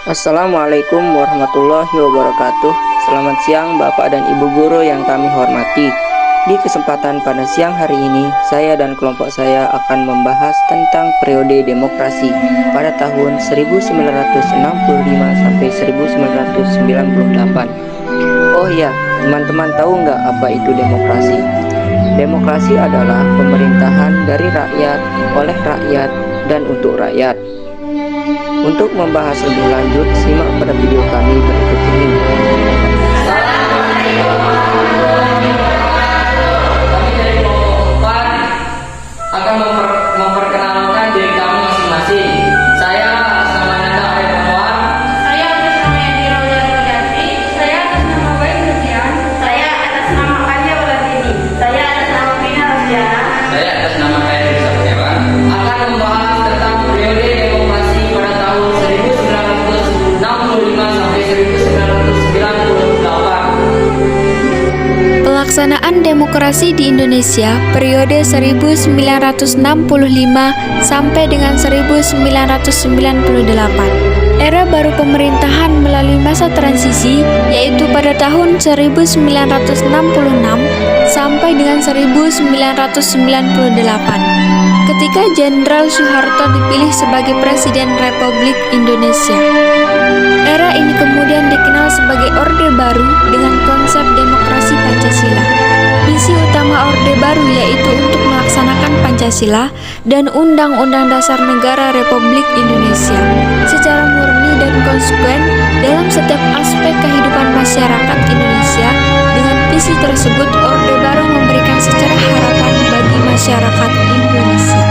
Assalamualaikum warahmatullahi wabarakatuh. Selamat siang Bapak dan Ibu guru yang kami hormati. Di kesempatan pada siang hari ini, saya dan kelompok saya akan membahas tentang periode demokrasi pada tahun 1965 sampai 1998. Oh ya, teman-teman tahu nggak apa itu demokrasi? Demokrasi adalah pemerintahan dari rakyat, oleh rakyat, dan untuk rakyat. Untuk membahas lebih lanjut, simak pada video kami berikut ini. Kami dari kelompok 4 akan memperkenalkan diri kami masing-masing. Saya atas nama Nanda Arif Anwar. Saya atas nama Edi Raulia Rojati. Saya atas nama Baik Nurdian. Saya atas nama Kanya Waladini. Saya atas nama Vina Rosdiana. Saya atas nama Khairi Saptewan akan membahas tentang periode demokrasi pada tahun 1965 sampai 1998. Pelaksanaan demokrasi di Indonesia periode 1965 sampai dengan 1998. Era baru pemerintahan melalui masa transisi yaitu pada tahun 1966 sampai dengan 1998. Ketika Jenderal Soeharto dipilih sebagai Presiden Republik Indonesia. Era ini kemudian dikenal sebagai Orde Baru dengan konsep demokrasi Pancasila. Misi utama Orde Baru yaitu untuk melaksanakan Pancasila dan Undang-Undang Dasar Negara Republik Indonesia secara murni dan konsekuen dalam setiap aspek kehidupan masyarakat Indonesia. Dengan visi tersebut, Orde Baru memberikan secara harapan bagi masyarakat Indonesia.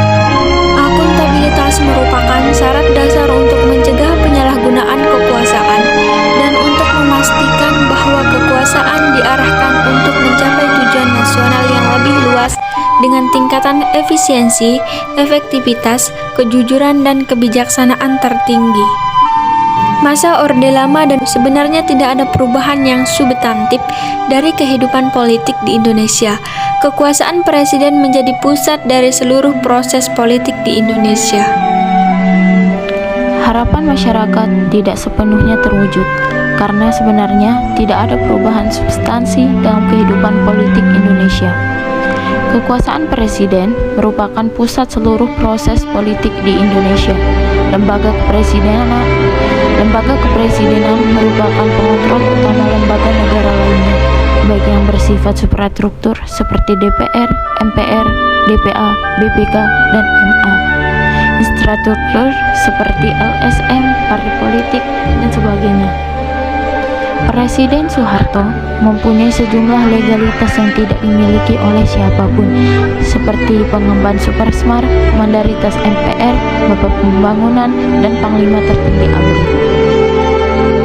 Akuntabilitas merupakan syarat dasar untuk mencegah penyalahgunaan kekuasaan dan untuk memastikan bahwa kekuasaan diarahkan untuk mencapai tujuan nasional yang lebih luas dengan tingkatan efisiensi, efektivitas, kejujuran, dan kebijaksanaan tertinggi. Masa Orde Lama dan sebenarnya tidak ada perubahan yang substantif dari kehidupan politik di Indonesia. Kekuasaan presiden menjadi pusat dari seluruh proses politik di Indonesia. Harapan masyarakat tidak sepenuhnya terwujud karena sebenarnya tidak ada perubahan substansi dalam kehidupan politik Indonesia. Kekuasaan presiden merupakan pusat seluruh proses politik di Indonesia. Lembaga kepresidenan merupakan pengontrol utama lembaga negara lainnya, baik yang bersifat suprastruktur seperti DPR, MPR, DPA, BPK, dan MA. Infrastruktur seperti LSM, partai politik, dan sebagainya. Presiden Soeharto mempunyai sejumlah legalitas yang tidak dimiliki oleh siapapun, seperti pengemban Supersmart, Mandaritas MPR, Bapak Pembangunan, dan Panglima Tertinggi ABRI.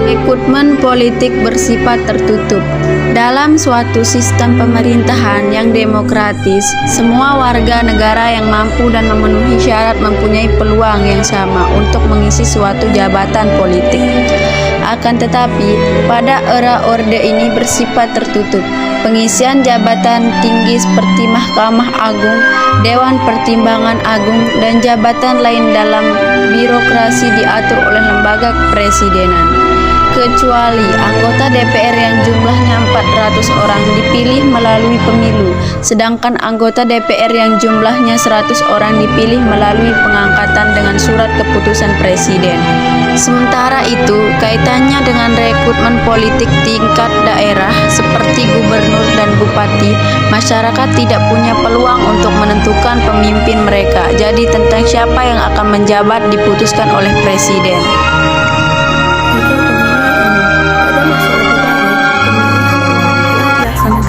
Rekrutmen politik bersifat tertutup. Dalam suatu sistem pemerintahan yang demokratis, semua warga negara yang mampu dan memenuhi syarat mempunyai peluang yang sama untuk mengisi suatu jabatan politik. Akan tetapi, pada era Orde ini bersifat tertutup. Pengisian jabatan tinggi seperti Mahkamah Agung, Dewan Pertimbangan Agung, dan jabatan lain dalam birokrasi diatur oleh lembaga kepresidenan. Kecuali anggota DPR yang jumlahnya 400 orang dipilih melalui pemilu, sedangkan anggota DPR yang jumlahnya 100 orang dipilih melalui pengangkatan dengan surat keputusan presiden. Sementara itu, kaitannya dengan rekrutmen politik tingkat daerah seperti gubernur dan bupati, masyarakat tidak punya peluang untuk menentukan pemimpin mereka. Jadi tentang siapa yang akan menjabat diputuskan oleh presiden.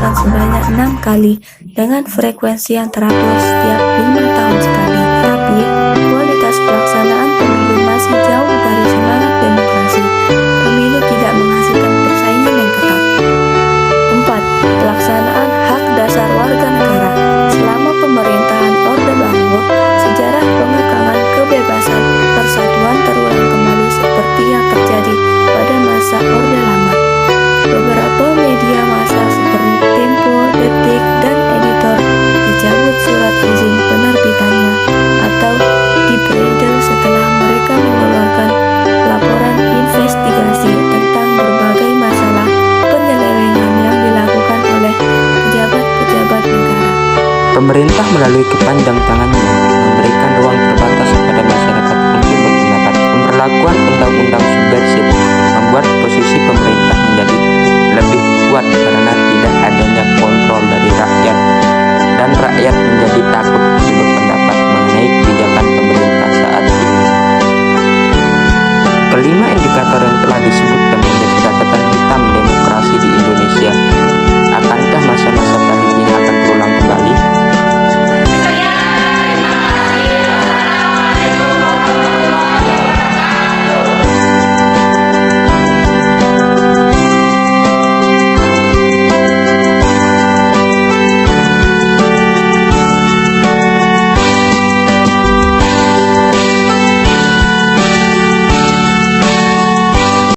Sebanyak 6 kali dengan frekuensi yang teratur setiap 5 tahun sekali. Tapi kualitas pelaksanaan pemilu masih jauh dari semangat demokrasi. Pemilu tidak menghasilkan persaingan yang ketat. 4. Pelaksanaan hak dasar warga negara. Selama pemerintahan Orde Baru, sejarah pengekangan kebebasan persatuan terulang kembali seperti yang terjadi pada masa Orde Lama. Beberapa media massa seperti Tempo, Detik, dan Editor dicabut surat izin penerbitannya atau dibredel setelah mereka mengeluarkan laporan investasi Pemerintah melalui kepandang tangannya memberikan ruang terbatas kepada masyarakat untuk berpendapat. Pemberlakuan undang-undang subversif membuat posisi pemerintah menjadi lebih kuat